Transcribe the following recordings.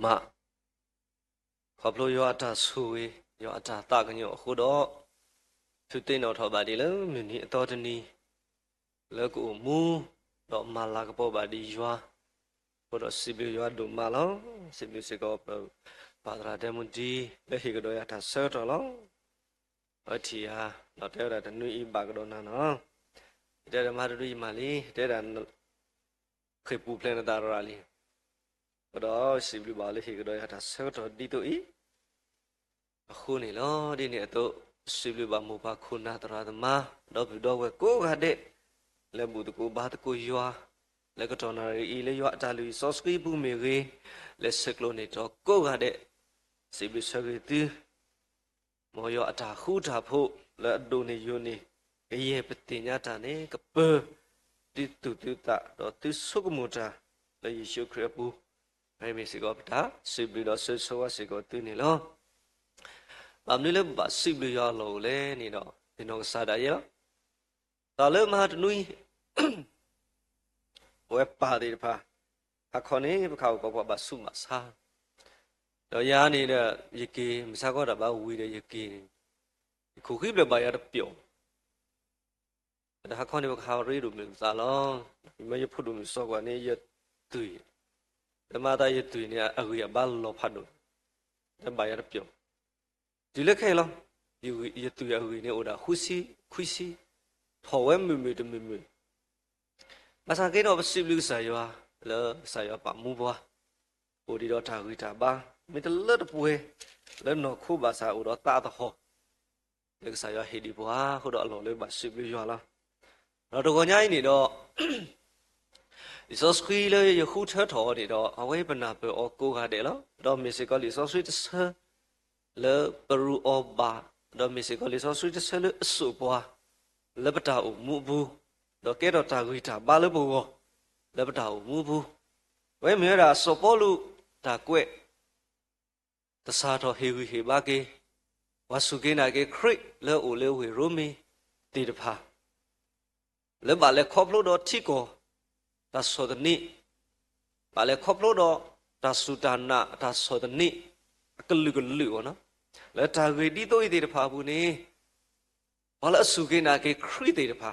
มาขอบรู้ยอดตาสวยยอดตาตากันอยู่ขุดอสุดที่นอทบาดีแล้วมีนี่ตอนนี้แล้วกูมูดอกมาลากปอบาดียัวพอดสิบิยัวดูมาแล้วสิบิสิก็ปาราเดมุดีแล้วฮิกดอยตาเสือตัวแล้วที่ฮะเราเท่าไรแต่นุ่ยบากโดนนั่นเนาะเดี๋ยวมาดูอีมาลีเดี๋ยวเคยปูเพลนตาราลีก็ดอสิบิบาลีฮิกดอยตาเสือตัวดีตัวอีခုနေလောဒီနေ့တော့စီလူပါမူပါခုနာတရာသမာတော့ဘီတော့ဝဲကိုကတဲ့လက်ဘူးတကူဘာတကူယွာလက်ကတော်နာရီလေယွာအတာလူစောစကီပူမေကြီးလက်စကလိုနေတော့ကိုကတဲ့စီဘီဆရီတီမောယအတာခုတာဖို့လက်အဒိုနေယွနေရေပတိညာတာနေကပတိတုတုတာတော့တိဆုကမူတာလေယေရှုခရစ်ဘူးအဲ့မီစီကောပတာစီဘီတော့ဆွဆွာစီကောတူနေလောဘာမလို့ဘာစိဘလရလို့လဲနေတော့ဒီတော့စာဒါရဒါလည်းမဟာတနွီဝဲပါတယ်ဖာအခொနေဘခောက်ကောဘာဆုမစာတော့ရနေတဲ့ယကေမစားကောတာဘာဝီတဲ့ယကေခုခိပြပါရတဲ့ပြောဒါအခொနေဘခောက်ရီတို့မြစားလောမရဖို့တို့စောကနေရတွေ့ဓမ္မတာရတွေ့နေအကူရဘာလို့ဖတ်လို့တဘာရတဲ့ပြောဒီလက်ခဲလောဒီရတူရဝီနေဩဒါခုစီခွစီထော်ဝဲမမေတမမေမဆာကေတော့စိဘလူဆာယောလောဆာယောပါမူဘွားဟိုဒီတော့ထာဝိတာပါမေတလတ်ပွဲလဲနော်ခုပါစာဩတော့တာတဟောလက်ဆာယောဟေဒီဘွားဟိုတော့အလောလေးပါစိဘလူယောလားတော့တကောညာနေတော့ဒီစောစခီလေယခုထထော်နေတော့အဝဲပနာပေဩကိုကတဲ့လောတော့မေစေကလီစောဆွေတဆle peru oba do misiko le so su se le su bwa le bata u mu bu do ke do ta gui ta ba le bu wo le bata u mu bu we me ra so po lu ta kwe ta sa tho he wi he ba ke wa su ke na ke khrit le u le we ro mi ti de pha le ba le khop lo do thi ko ta so de ni ba le khop lo do ta su ta na ta so de niကလူကလူကောနော်လက်တာဂေတီတို့ရတဲ့ဖာဘူးနေဘာလဲအစုကိနာကေခရိတဲ့ဖာ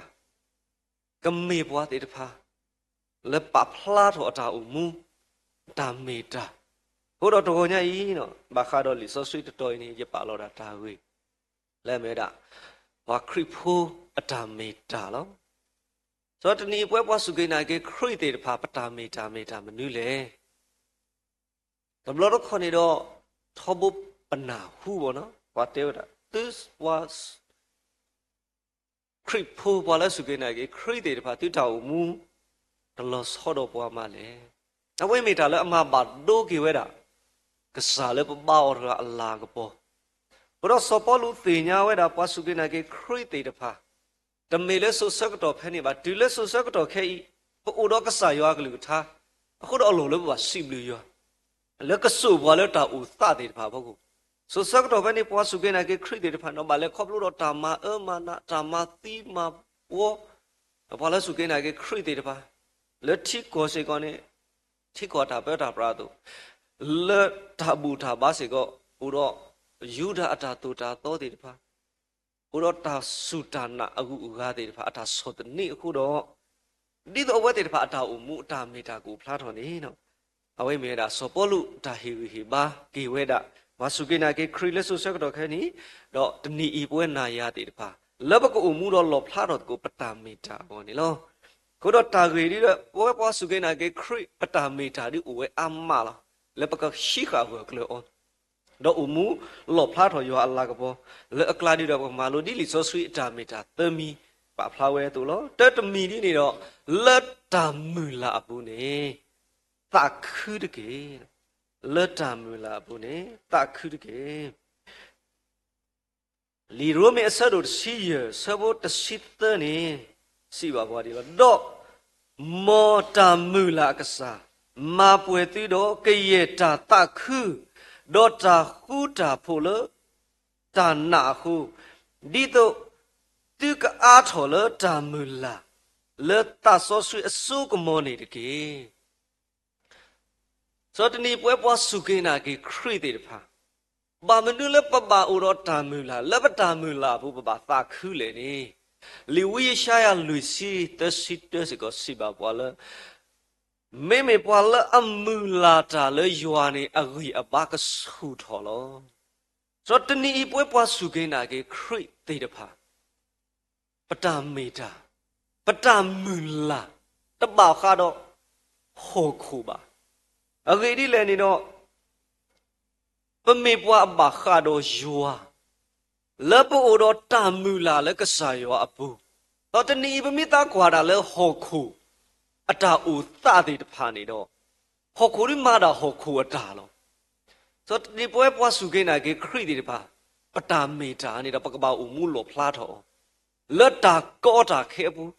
ကမေဘွားတဲ့ဖာလက်ပဖလာတော့အတာအမူတာမေတာဘုတော့တော်ညာကြီးနော်ဘာခါတော့လီဆောဆွေတတော်နေရပါတော့တာဝေးလက်မဲတာဘာခရိဖိုးအတာမေတာလောဆိုတော့တနည်းပွဲပွားစုကိနာကေခရိတဲ့ဖာပတာမေတာမနူးလေဘဘလို့ခေါ်နေတော့ထောဘပနာဟုဘောနော်ဘာတဲတာ this was creep ဖို့ဘာလဲစုကိနာကေခရိတဲ့ဖာတိတောက်မူတလောဆောတော့ပွားမလဲအဝိမေတာလဲအမဘာဒိုကေဝဲတာကစားလဲပပောရအလာကပေါ်ဘရောစပေါ်လူသိညာဝဲတာပွားစုကိနာကေခရိတဲ့ဖာတမေလဲဆုစကတော့ဖဲနေပါဒီလဲဆုစကတော့ခဲဤပိုတော့ကစားရွာကလူထားအခုတော့အလိုလဲပါစီဘလူရွာလက်ကဆုဘွာလဲတာဦးသတဲ့ဖာဘောကိုဆိုစကတော့ဘယ်နေပွားစုကိနာကေခရိတဲ့ဖာတော့ဘာလဲခေါပလို့တော့တာမအမနာတာမသီမဘောဘာလဲစုကိနာကေခရိတဲ့ဖာလက်ထိကိုစေကောနေထိကောတာပဲတာပရာတို့လက်တာဘူတာဘာစေကောဦးတော့ယူဒအတာတူတာတော်တဲ့ဖာဦးတော့တာစုတာနာအခုဥကားတဲ့ဖာအတာစောတနိအခုတော့ဒီတော့ဝဲတဲ့ဖာအတာဦးမူအတာမေတာကိုဖလားတော်နေနော်အဝိမေတာစောပေါ်လူတာဟီဝီဟီဘာကေဝဲတာမဆုကိနာကေခရီလက်ဆုဆက်တော့ခဲနီတော့တနီဤပွဲနာရတဲ့တဖာလဘကိုမူတော့လောဖလာတော့ကိုပတာမေတာဘောနေလောကိုတော့တာဂေဒီတော့ပွဲပွားဆုကိနာကေခရီပတာမေတာဒီဝဲအမလာလဘကရှိခါဝကလောတော့မူလောဖလာတော့ယောအလာကဘောလအကလာဒီတော့မာလိုဒီလီဆိုဆွေအတာမေတာသမီပါဖလာဝဲတူလောတတမီဒီနေတော့လက်တာမူလာဘူးနေတာခုတကေလက်တာမူလာဘူးနေတာခုတကေလီရိုမေအဆဒိုစီယဆဘောတစီတနေစီပါဘွားဒီတော့မောတာမူလာကစားမာပွေတီတော့ကရေတာတာခုဒေါ်တာခုတာဖိုလတာနာခုဒီတော့သူကအားထော်လတာမူလာလက်တာဆောဆွေအစုကမောနေတကေ ဆိုတနီပွဲပွားစုကင်းနာကေခရိတေတဖာဘာမနုလပပအိုရောတာမူလာလပတာမူလာဘူးပပသာခုလေနေလီဝိရှာယလူစီတစီတစကိုစီပါပွားလမေပွားလအမူလာတာလေယွာနေအဂီအဘကဆုထော်လောဆိုတနီပွဲပွားစုကင်းနာကေခရိတေတဖာပတာမေတာပတာမူလာတပောက်ခါတော့ဟောခုပါအဂီဒီလည်းနေတော့ပမေပွားအဘခါတော့ယွာလပအိုတော့တာမူလာလည်းကစားရောအပူတော့တနီပမိသားကွာတာလည်းဟောခုအတာအိုသတဲ့တဖာနေတော့ဟောခုရိမာတာဟောခုအတာလောဆိုဒီပွဲပွားစုကိနာကေခရိတေတဖာပတာမေတာနေတော့ပကပအိုမူလောဖလားထောလတ်တာကောတာခဲဘူး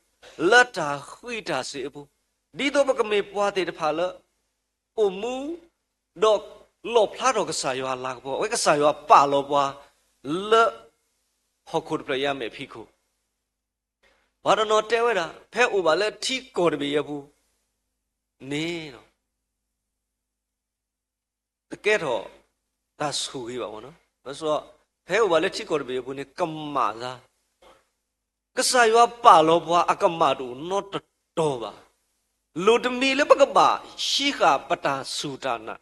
လတ်တာခွိတာစေဘူးဒီတော့ပကမေပွားတဲ့တဖာလအိုမူတော့လောဖလားတော့ကစားရောလာဘောဝဲကစားရောပါလောပွားလဟောခုပရယမေဖိခုဘာတော့တဲဝဲတာဖဲအိုပါလဲထီကော်တပေရဘူးနေတော့တကယ်တော့ဒါဆူကြီးပါဘောနော်ဘာဆိုဖဲအိုပါလဲထီကော်တပေရဘူးနေကမ္မာလားကစားရောပါလောပွားအကမ္မာတူနော့တော်ပါလူတမီလဲပကပါရှိခပတာဆူတာနာ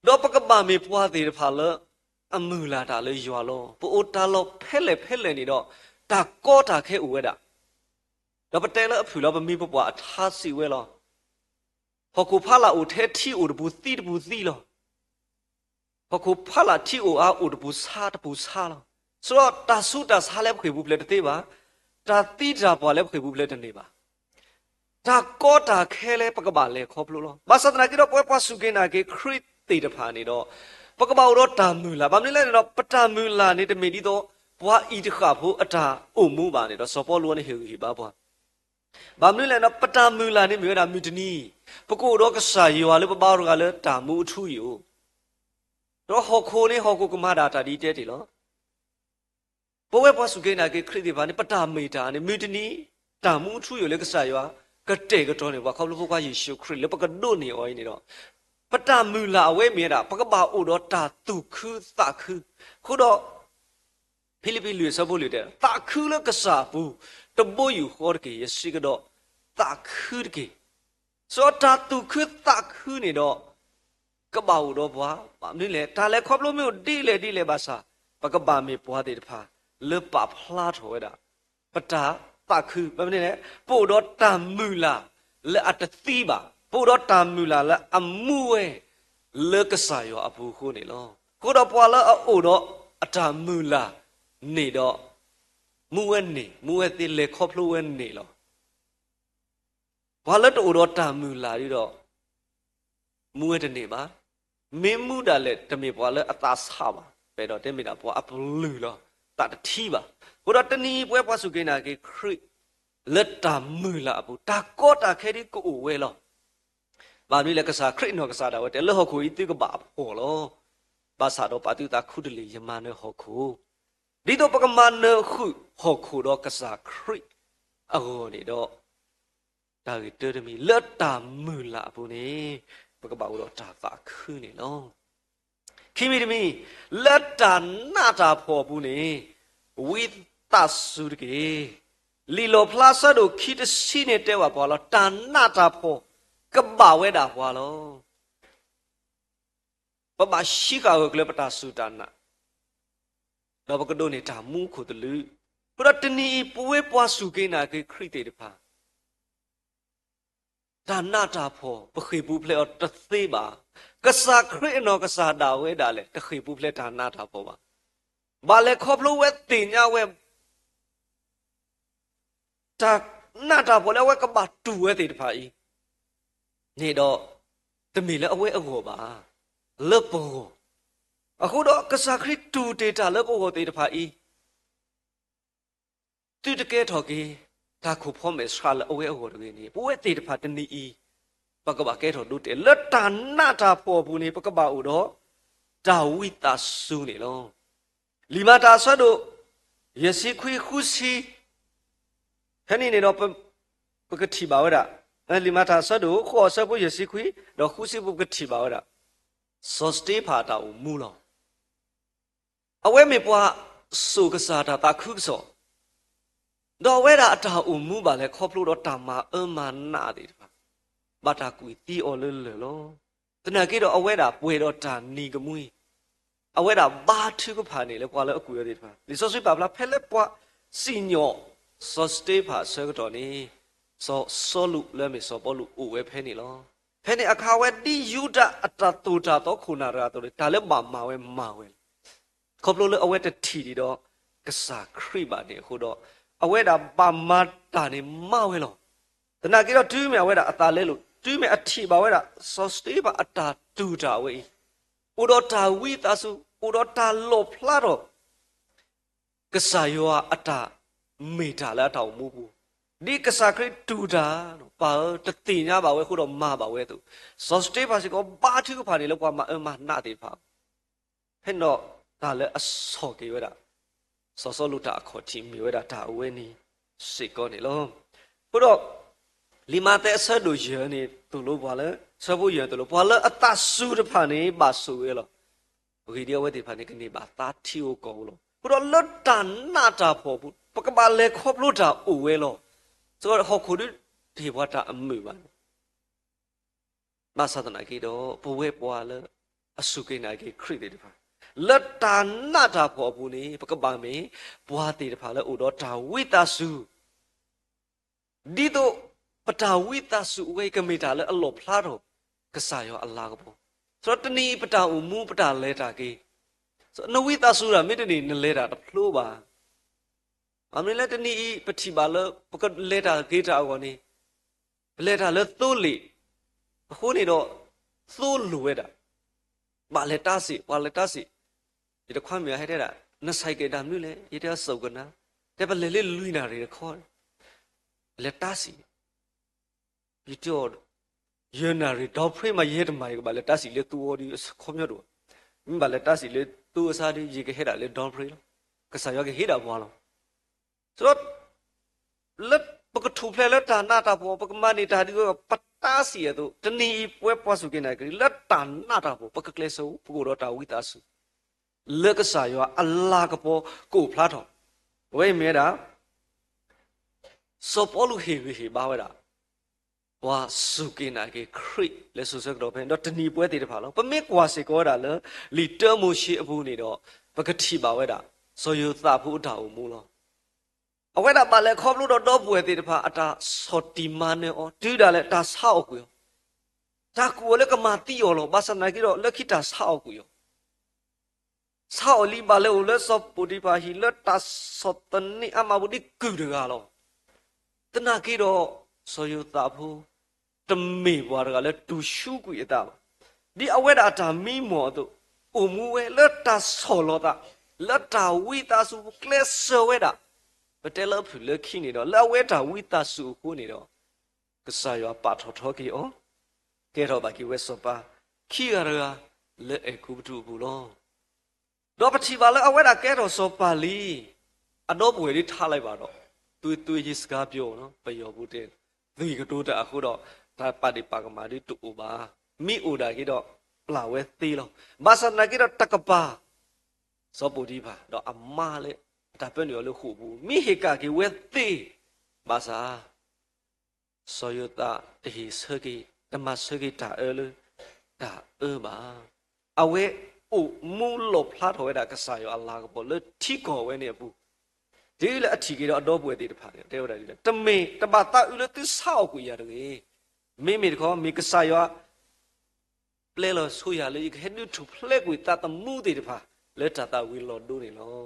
တော့ပကပါမေပွားသေးတယ်ဖာလဲအမူလာတာလေရွာလောပိုတာလောဖဲလေနေတော့တာကောတာခဲဦးဝဲတာတော့ပတဲလအဖူလောပမီပွားအထားစီဝဲလောဟောကိုဖလာဦးထဲထီဦးတဘူးသီတဘူးသီလောဟောကိုဖလာထီဦးအားဦးတဘူးစားတဘူးစားလောဆိုတော့တာဆုတာစားလဲခွေဘူးပလက်တေးပါတာတိတာပွားလဲခွေဘူးပလက်တနေပါတာကောတာခဲလဲပကပါလဲခေါပလို့လောဘာသဒနာကတော့ပွဲပွားစုကင်းနာကေခရစ်တေတဖာနေတော့ပကပောတော့တာမူလာဘာမလဲလဲတော့ပတာမူလာနေတမီဒီတော့ဘွာဤတခါဖို့အတာအုံမှုပါနေတော့စောပေါ်လို့နေဟေပါဘွာဘာမလဲလဲတော့ပတာမူလာနေမြေတာမြူတနီပကိုတော့ကစားရွာလေပပောတော့ကလည်းတာမူအထူးယူတော့ဟောခိုနေဟောကိုကမတာတာဒီတဲတယ်လောဘဝပွားစုကင်းနာကေခရစ်တေဘာနေပတာမေတာနေမြူတနီတာမူအထူးယူလေကစားရွာကတဲ့ကတော့နေဘွာခေါလို့ဖို့ကယေရှုခရစ်လေပကဒိုနေအော်နေတော့ပတာမူလာအဝဲမြဲတာပကပါအိုတော့တာတုခုသခုခုတော့ဖိလိပ္ပိလူစဖို့လူတဲ့သခုလကစားဘူးတဘိုယူခေါ်ကေယရှိကတော့သခုကေစောတာတုခုသခုနေတော့ကပောက်တော့ဘွာမင်းလေဒါလည်းခေါပလို့မျိုးတိလေပါစာပကပါမေဘွာတဲ့တဖာလပဖလားထော်တာပတာသခုဘာမင်းလဲပို့တော့တမူလာလက်အတသီးပါပို့တော့တာမူလာလက်အမှုဝဲလကစားရောအပူခုနေလောကိုတော့ပွာလာအိုတော့အတာမူလာနေတော့မူဝဲတိလေခေါပလို့ဝဲနေလောဘာလက်တော့တာမူလာပြီးတော့မူဝဲတနေပါမင်းမှုတာလက်တမေပွာလက်အသာစားပါပဲတော့တင်မိတာပွာအပလူလောတတတိပါကိုတော့တနီပွဲပွားစုကိနာကေခရစ်လက်တာမူလာအပူတာကောတာခဲဒီကိုဝဲလောဘာလို့လဲကစားခရစ်နော်ကစားတာဝဲတယ်လဟခုဤတိကပါပေါ်လောဘာသာတော့ပါတုတာခုတလီယမနဟခုဒီတော့ပကမနခုဟခုတော့ကစားခရစ်အဟောနေတော့ဒါကတရမီလက်တာမူလာဘူးနေပကပါတော့တာသာခုနေလောခိမီတမီလက်တာနာတာဖို့ဘူးနေဝိသဆုတကေလီလိုဖလာဆာတို့ခိတစီနေတဲ့ဝါပေါ်လောတာနာတာဖို့ကဘာဝဲတာဘွာလောပမရှိကာကိုကလပတာဆူတာနာတော့ဘကဒိုနေတာမူခုတလူပရတနီပွေးပွားစုကိနာကေခရစ်တေတဖာဒါနာတာဖို့ပခေဘူးဖလေတသေးပါကစားခရစ်နော်ကစားတာဝဲတာလေတခေဘူးဖလေဒါနာတာဖို့ပါဘာလေခေါပလို့ဝဲတင်ညာဝဲဒါနာတာဖို့လေဝဲကဘာတူဝဲတေတဖာဤနေတော့တမီလည်းအဝဲအကောပါလပေါ်အခုတော့ကစားခရစ်တူဒေတာလပေါ်ကိုတေတဖာဤတူတကဲထော်ကေဒါခုဖောမဲဆာလအဝဲအကောတကေနေပွဲတေတဖာတနီဤပကဘာကဲထော်ဒုတေလက်တာနာတာပေါ်ဘူးနေပကဘာဥတော့ဒါဝိတာစုနေလောလီမာတာဆွတ်တို့ယစီခွေခုစီခဏနေတော့ပကတိပါဝဒ လီမာတာဆတ်တို့ခေါ်ဆပ်ဖို့ရစီခွေတော့ခုစီဖို့ကတိပါဝရစောစတေဖာတာဦးမူလောအဝဲမေပွားစုကစားတာတာခုစောတော့ဝဲတာအတာဦးမူပါလေခေါပလို့တော့တာမာမနာတယ်ပါဘာတာကွီတီအော်လေလောတနကေတော့အဝဲတာပွဲတော့တာနီကမွေးအဝဲတာဘာထုကဖာနေလေကွာလေအကူရတဲ့ပါဒီစောစိပါဗလားဖဲလက်ပွားစီညောစောစတေဖာဆဲကတော့နေစောလူလဲမေစောပေါ်လူအိုဝဲဖဲနေလောဖဲနေအခါဝဲဒီယူဒအတတူတာတော့ခုနာရာတော့ဒါလည်းမာဝဲခေါပလို့လေအဝဲတထီဒီတော့ကစားခရိပါနေခုတော့အဝဲတာပါမတာနေမဝဲလောတနာကြီးတော့တူးမြဝဲတာအတာလဲလို့တူးမြအထီပါဝဲတာစောစတေးပါအတာတူတာဝဲဥတော်တာဝိသစုဥတော်တာလောဖလာတော့ကစားယောအတာမေတာလာတောင်မူဘူးဒီကစားခရိတူတာနော်ပါတတိညာပါဝဲခုတော့မပါဝဲသူစောစတေးပါစီကောဘာထုကဖာနေလို့ကွာမနာသေးပါဟဲ့တော့ဒါလည်းအစော်ကြီးဝဲတာစောလူတာခေါ်ချီမြဝဲတာဒါဝဲနီစိတ်ကောနေလို့ဘုတော့လီမာတဲ့အဆက်တို့ရနေသူလို့ဘာလဲဆဖို့ရသူလို့ဘာလဲအတဆူတဖာနေပါဆူရဲလို့ဘဂီဒီဝဲဒီဖာနေကနေပါတာထီကိုကောလို့ဘုတော့လွတ်တန်နာတာဖို့ဘူးပကပါလေခေါပလို့တာအိုဝဲလို့ဆိုတော့ဟောခုဒီဘဝတာအမှုပါမဆဒနာကြီးတော့ဘဝဲပွားလဲအစုကိနာကြီးခရစ်တယ်တဖာလက်တာနာတာပေါ်ဘူးနေပကပမေဘွားတေတဖာလဲဥတော်ဒါဝိတဆုဒီတော့ပတာဝိတဆုဝေကမေတာလဲအလောဖလားတော့ကစားရောအလာကပေါ်ဆိုတော့တဏီပတာဥမူပတာလဲတာကေဆိုနဝိတဆုရာမိတနေနလဲတာတဖလို့ပါအမလဲတဏီပတိပါလဲပကလဲတာကေတာကောနေလဲတာလဲသိုးလေအခုနေတော့သိုးလူဝဲတာဘာလဲတာစီဘာလဲတာစီဒီတော့ခွမ်းမြဟဲ့တဲ့နဆိုင်ကေတာမြို့လေဒီတော့စုပ်ကနာတဲ့ပလေလေလူနာတွေခေါ်လက်တာစီဒီတော့ရနာရီတော့ဖေးမရဲတမိုင်ကဘာလက်တာစီလေသူဝဒီခေါ်မြတော့ဘာလက်တာစီလေသူအစားဒီရေကဟဲ့တာလေတော့ဖေးကစားရကဟဲ့တာဘောလောဆိုတော့လက်ပကထူဖလဲလက်တာနာတာဘောပကမနေတာဒီကပတာစီရတော့တဏီပွဲပွားစုကနေကလက်တာနာတာဘောပကကလေဆူပကိုတော့တာဝိတာစုလက်ကစားရောအလာကပေါ်ကိုဖလားတော့ဝဲမဲတာစောပေါ်လူဟေဟေဘာဝဲတာဝါစုကိနာကေခရစ်လက်ဆူဆက်တော့ဖဲတော့တဏီပွဲတည်တဖာလို့ပမေကွာစေကောတာလေလီတမိုရှိအဘူးနေတော့ပကတိပါဝဲတာစောယသဖို့တာဦးမူလို့အဝဲတာပါလေခေါပလို့တော့ပွဲတည်တဖာအတာစောတီမနဲ့အော်တူးတာလေတာဆောက်ကူရောဒါကူလေကမာတီရောလို့ဘာစနာကြီးတော့လက်ခိတာဆောက်ကူရောဆောက်လီပါလေဦးလက်စောပူဒီပါဟီလက်တာစောတနီအမဘူးဒီကူတကားလို့တနာကြီးတော့စောယသဖို့တမေဘွားကလည်းတူရှုကွေတာဒီအဝဲတာတာမိမော်တို့အမူဝဲလက်တာဆော်လို့တာလက်တာဝိတာစုကလစ်ဆော်ဝဲတာဘတဲလဖူလက်ခိနေတော့လက်ဝဲတာဝိတာစုကိုနေတော့ကစားရပါထော်ထော်ကြီးအောကဲတော့ဘာကြီးဝဲစောပါခိရရာလက်အကူတူဘူးလို့တော့ပတိပါလဲအဝဲတာကဲတော့စောပါလီအတော့ပွေလေးထားလိုက်ပါတော့တွေးရေးစကားပြောနော်ပျော်ဘူးတဲ့ဒီကတိုးတာအခုတော့ဒါပါတိပါကမာဒီတူပါမိအိုတာကြီးတော့ပလာဝဲသေးလို့ဘာစနာကြီးတော့တကပါစောပူဒီပါတော့အမလေဒါပဲနေလို့ခုဘူးမိဟေကကြီးဝဲသေးဘာသာစောယတာဒီစကေတမစကေတာအဲဒါပါအဝဲအိုမူလို့ဖလားထော်ရတာကစားရအလာကပေါ်လေထီကောဝဲနေဘူးဒီလေအထီကြီးတော့အတော့ပွဲသေးတဖာတယ်တဲဟုတ်တယ်တမေတပါတာဥလေသဆောက်ကိုရတယ်မိမိတခေါ်မိကစားရပလဲလို့ဆိုရလေခဲနုထဖလက်ကိုတတ်တမှုသေးတဖာလက်တာဝီလော်ဒိုနေလော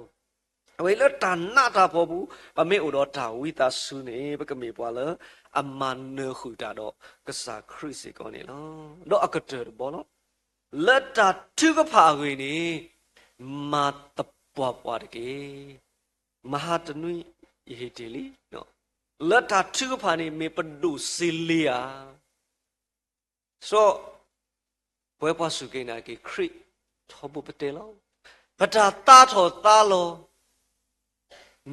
အဝေလက်တာနာတာပေါ်ဘူးပမေဥတော်တာဝီတာဆုနေပကမေပွာလအမန်နခုတာတော့ကစားခရစ်စီကောနေလောတော့အကတဲ့ဘောလောလက်တာသူကဖာခွေနေမာတပွားပွားတကေမဟာတနွိယေတေလီနော်လက်တာသူကဖာနေမေပဒုစီလီယာဆိုပွဲပွားစုကိနာကေခရစ်ထောဘပတေလောပတာတာထောတာလော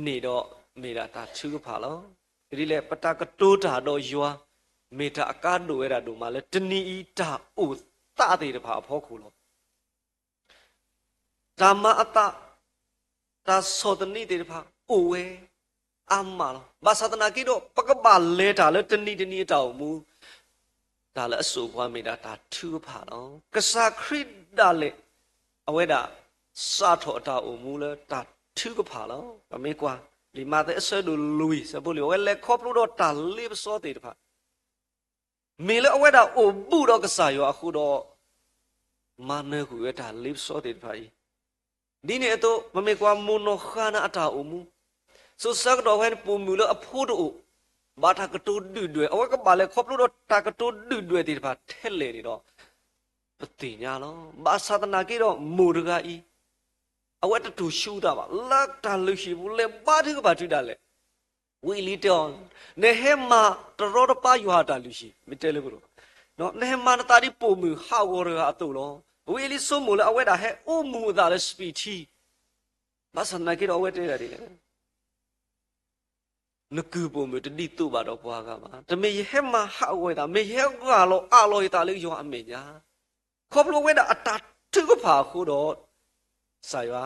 နေတော့မေတာတာသူကဖာလောဒီလေပတာကတိုးတာတော့ယွာ မေတာအကားတို့ရတာတို့မှလဲတနီဤတာအိုတာတဲ့တဖာအဖို့ခုလောဓမ္မအတတာသောတနီတဲ့တဖာအိုဝဲအမလောဘာသာတနာကိတော့ပကပါလဲတာလဲတနီတောင်မူဒါလဲအဆူဘွားမေတာဒါထူဖာလောကစားခရစ်ဒါလဲအဝဲတာစာထောတာအိုမူလဲဒါထူကဖာလောအမေကွာလီမာတဲ့အဆဒူလူီစပုလီဝဲလဲခေါပလို့တော့တာလေးပစောတဲ့တဖာမေလဲအဝဲတာအိုဘူးတော့ကစားရောအခုတော့မနဲကူရတာလေးပစောတဲ့တဖာဒီနေ့တော့မမေကွာမုနောခနာအတာအိုမူဆိုစကတော့ဟဲ့ပုံမူလို့အဖို့တို့ဘာသာကတူဒွတွေအဝကပါလေခေါပလို့တော့တာကတူဒွတွေဒီပါထဲလေနေတော့ပတိညာလောဘာသာတနာကြီးတော့မူရကဤအဝတ်တူရှူတာပါလက်တာလူရှိဘူးလေဘာတိကဘာတိတာလေဝီလီတောနေဟမတော်တော်ပါယူဟာတာလူရှိမတဲလေဘလို့နော်နေဟမတာဒီပုံမူဟာဝရအတူလောဝီလီစုံမူလေအဝတ်တာဟဲအိုမူတာလေစပီတီဘာသာနာကြီးတော့အဝတ်တဲတာဒီလေနကူပုံမတတိတူပါတော့ဘွားကပါတမေဟဲမဟာဝဲတာမေဟဲကလောအလောရတာလေးရောအမေညာခေါပလိုဝဲတာအတာသူကဖာခုတော့ဆာယွာ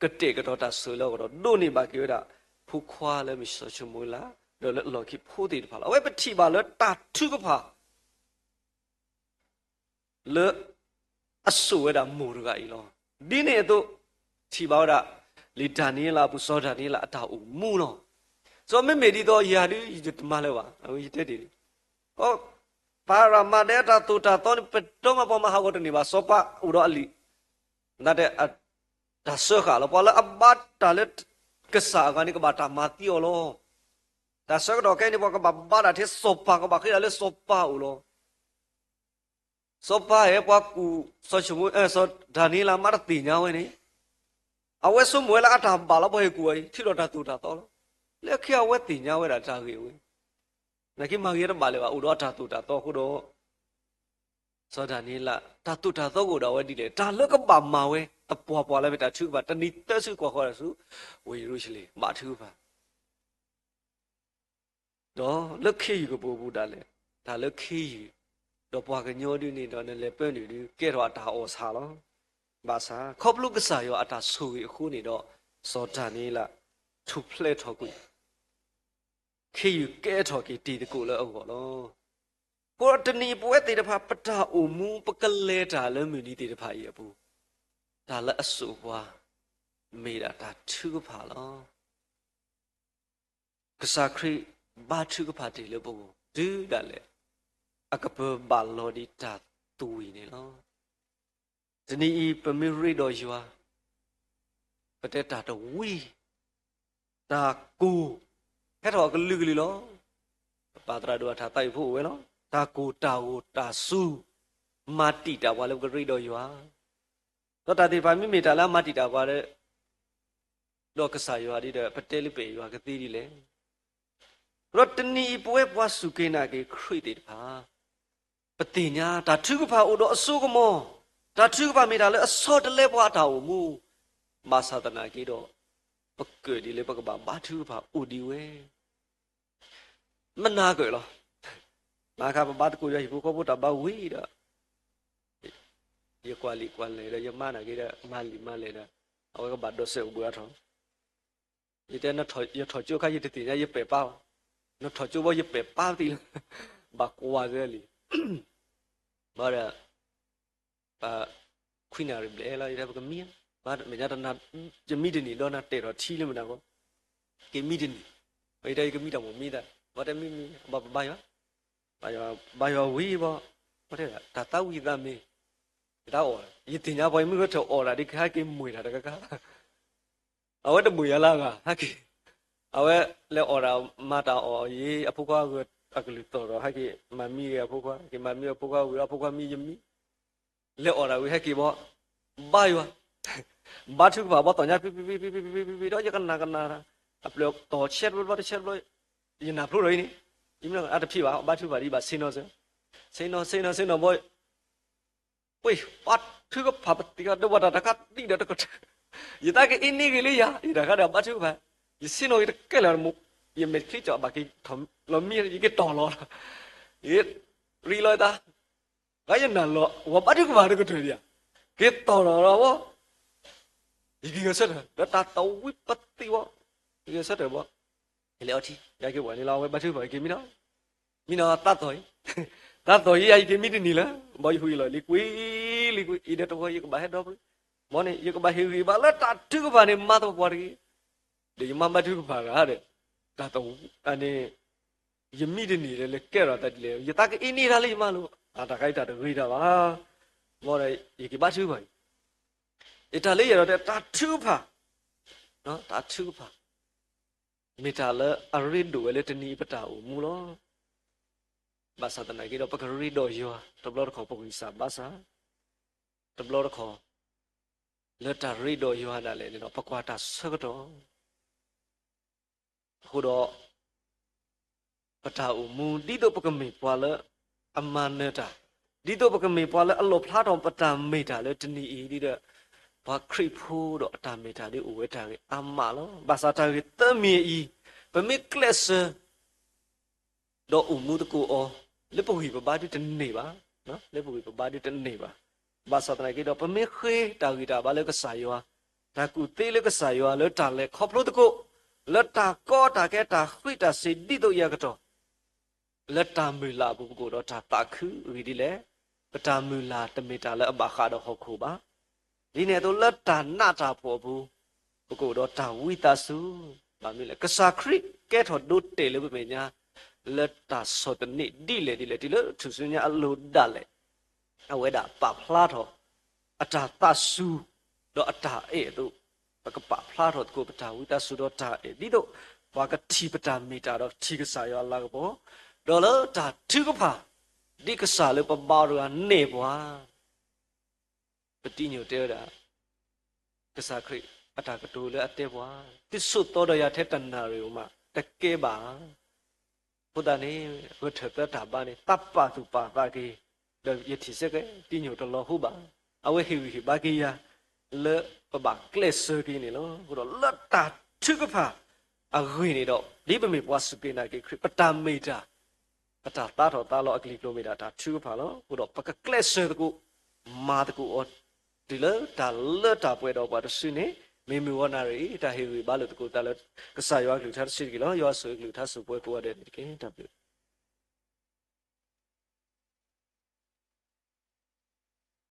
ကတဲ့ကတော့တာဆိုလို့ကတော့ဒိုနေပါကြတာဖူခွာလည်းမရှိချမူလားတော့လော်ခိဖိုးတယ်ဖာလားဝဲပတိပါလို့တာသူကဖာလေအဆူဝဲတာမူရကဤလောဒီနေ့တော့ချီပါတော့လီဒါနီလာပူစောဒါနီလာအတာဦးမူလောဆိုမေမေဒီတော့ယာဒီတမလဲပါဟိတက်တယ်ဟောပါရမတဲ့တာတူတာတော့ပတော့မပေါ်မဟာကတော့နေပါစောပါဥရောအလီနာတဲ့ဒါဆောခါလောပေါ်လာအဘတ်တာလက်ကစားကနေကဘာတာမာတီယောလောဒါဆောကတော့ကဲနေပေါ်ကဘာဘာတာတဲ့စောပါကဘာခိရလဲစောပါဥလောစောပါရဲ့ပွားကူစောချမူစောဒါနီလာမတ်တီညာဝဲနေအဝဲဆုမွေလာအတာဘာလောပေါ်ကူဝဲထိတော့တာတူတာတော့လက်ခရဝဲတင်ညာဝဲတာတာကေဝဲနကိမဂီရပါလေပါဥတော်တာတူတာတော့ခုတော့စောဒာနီလာတာတူတာတော့ကိုတော့ဝဲဒီလေဒါလက်ကပါမာဝဲအပွားပွားလည်းပဲတာထုပါတဏိတက်စုကွာခေါ်ရစုဝေရုရှိလေမာထုပါတော့လက်ခေကပူဘူးတာလေဒါလက်ခေတော့ပွားကညောဒီနေတော့လည်းပဲ့နေဒီကဲတော့တာအော်စာလောဘာသာခေါပလုကစားရောအတာဆူအခုနေတော့စောဒာနီလာทุเพลทอกุခေယူကဲထော်ကီတီတကူလဲအော်လောကိုတနီပွဲတေတဖာပတာအိုမူပကလဲတာလဲမြူနီတေတဖာရဲ့ဘူးဒါလဲအဆူပွားမေတာဒါသူကဖာလောကစားခရီဘာသူကဖာတေလဲဘူးဒူဒါလဲအကပဘာလောဒီတာတူဝီနေလောတနီပမီရီတော့ယူဟာပတက်တာတော့ဝီတာကူဟဲ့တော့ကလူကလေးလောပါတရာတို့ထားတိုက်ဖို့ဝဲနော်တာကူတာဝတာစုမာတီတာဘာလို့ကရိတော့ရွာတော့တာဒီဘာမိမီတာလားမာတီတာဘာတဲ့တော့ကစားရွာဒီတဲ့ပတဲလိပေရွာကတိဒီလေရတနီပွဲပွားစုကိနာကေခရိတေတဖာပတိညာဒါထုကဖာအိုတော့အဆုကမောဒါထုကဖာမိတာလေအစောတလဲပွားတာဝမူမာသာတနာကေတော့ပကဒီလေပကဘာဘာသူဘာဥဒီဝဲမနာကြလောမာခါဘာတကူရဘူးကဘတာဘာဝီဒါရကွာလီကွာလေရမနာကေဒါမာလီမလေဒါအဝကဘာဒိုဆေဘူရထောဒီတဲ့နော်ရထောချိုခါရတတိရပေပါနော်ထောချိုဘရပေပါတီဘာကွာဇဲလီဘာရခွိနာရဘလေလာရဘကမီဘာမကြတာဂျမီဒနီတော့နာတဲ့တော့ချီလို့မနာကောကေမီဒနီဘယ်တိုင်ကမီတော့မမီတာဘာတမီဘာယောဝီဘောဘာတဲ့တာတဝီသားမေဒါအော်ရတင်ညာဘိုင်မျိုးတော့အော်လာဒီခါကေမွေတာတကကအဝတ်တမွေရလာကဟာကေအဝဲလဲအော်တာမတာအော်ရေအဖုခွားကအကလူတော်တော့ဟာကေမမီရအဖုခွားကေမမီအဖုခွားဝီအဖုခွားမီယမီလဲအော်လာဝီဟာကေဘောဘာယောဘာသူကဘာတော့ညာပြတော့ရကနာအပလောတော့ချက်လို့ရနာဖလို့ရင်းဒီမျိုးအတဖြစ်ပါဘာသူပါဒီပါစင်းတော့စင်းတော့ဘောဝေးပတ်သူကဖတ်တိကတော့ဘာတကတိတော့တကရတာကအင်းနေကလေးရဒါကတော့ဘာသူပါရစင်းတော့ကဲလာမှုရမခီချဘာကီထမ်လမီရကတော်လော ရီလိုက်တာငါရနလောဝပတ်တကဘာတကထွေရကေတော်တော်ဘောဒီကဆက်တာတာတော်ဝိပတိဘောဒီကဆက်တယ်ဘောလေအတီရကေဝနေလာဝဲပတ်သူဘောကေမီနော်တတ်တော်တတ်တော်ရကေမီတနီလားဘောဟူရလီကွေလီကွေဤတဲ့တော်ရကဘာဟဲ့တော့မောနေရကဘာဟီဘာလာတာတုကဘာနေမတော့ဘောရီဒီမမတုကဘာရတဲ့တာတော်အနေယမိတနေလေကဲရတတ်လေယတကအင်းနေတာလေးမလို့အာတခိုက်တာတရိတာပါမောရရကေဘာသူဘောအတလေးရတော့တာသူဖာနော်တာသူဖာမေတာလအရိဒိုလေတနီပတာဦးမူလောဘာသာတနာကြီးတော့ပကရီတော့ယောတဘလတော့ခေါ်ပုဂ္ဂိစာဘာသာတဘလတော့ခေါ်လက်တာရီတော့ယောနာလေတော့ပကွာတာဆကတော့ဟိုတော့ပတာဦးမူဒီတော့ပကမေပွာလအမနတာဒီတော့ပကမေပွာလအလောဖလားတော်ပတာမေတာလေတနီအီဒီတော့ဘာခရိဖိုးတော့အတာမေတာလေးဥဝဲတာကြီးအမလောဘာသာတာကြီးတမီအီပမေကလစ်တော့ဥမှုတကူအောလက်ပူဟိပဘာဒီတနေပါနော်လက်ပူဟိပဘာဒီတနေပါဘာသာတနာကြီးတော့ပမေခေတာဂီတာဘာလဲကဆာယောဒါကူသေးလဲကဆာယောလဲတာလဲခေါပလို့တကူလက်တာကောတာကဲတာခွိတာစေဒီတော့ရကတော့လက်တာမူလာဘူးကိုတော့တာတခုရီဒီလဲပတာမူလာတမေတာလဲအဘခါတော့ဟုတ်ခုပါဒီနဲ့တော့လက်တာနာတာပေါ်ဘူးဘကိုတော့တာဝိတဆုဘာမျိုးလဲကဆာခရစ်ကဲထော်ဒုတေလေဘမေညာလက်တာစောတနိဒီလေသူစညာအလိုဒါလေအဝဲတာပဖလာတော့အတာတဆုတော့အတာအဲ့တို့ပကပဖလာတော့ကိုပတာဝိတဆုတော့တာအဲ့ဒီတော့ဘာကတိပတာမီတာတော့တိကဆာရလာကပေါ်တော့လို့တာသူကဖာဒီကဆာလေပပါရနေပွားပတိညိုတဲတာကဆာခရစ်အတာကတူလေအတဲပွားတိဆုတော်ရတဲ့တဏ္ဍာရီမှာတကဲပါဘုဒ္ဓနေဝထတတာပါနေတပ်ပါသူပါတာကြီးယတိစကတိညိုတလောဟုပါအဝဲဟိဝိဘာကီယာလေပပကလက်စကီနေလောဘုတော့လတ်တာသူကဖာအဂွေနေတော့ဒီပမေပွားစပိနာကိခရပတာမေတာပတာတာတော့တာလောအကလီကလိုမီတာတာသူကဖာလောဘုတော့ပကကလက်စတကူမာတကူအော်ဒီလေတာလတ်တာပွဲတော့ပါတဆုနေမေမီဝနာရီတာဟေဝီဘာလို့တကူတာလကဆာယောကလူထားရှိကီလောယောဆွေကလူထားစုပွဲကိုရတဲ့ဒီကဲတပ်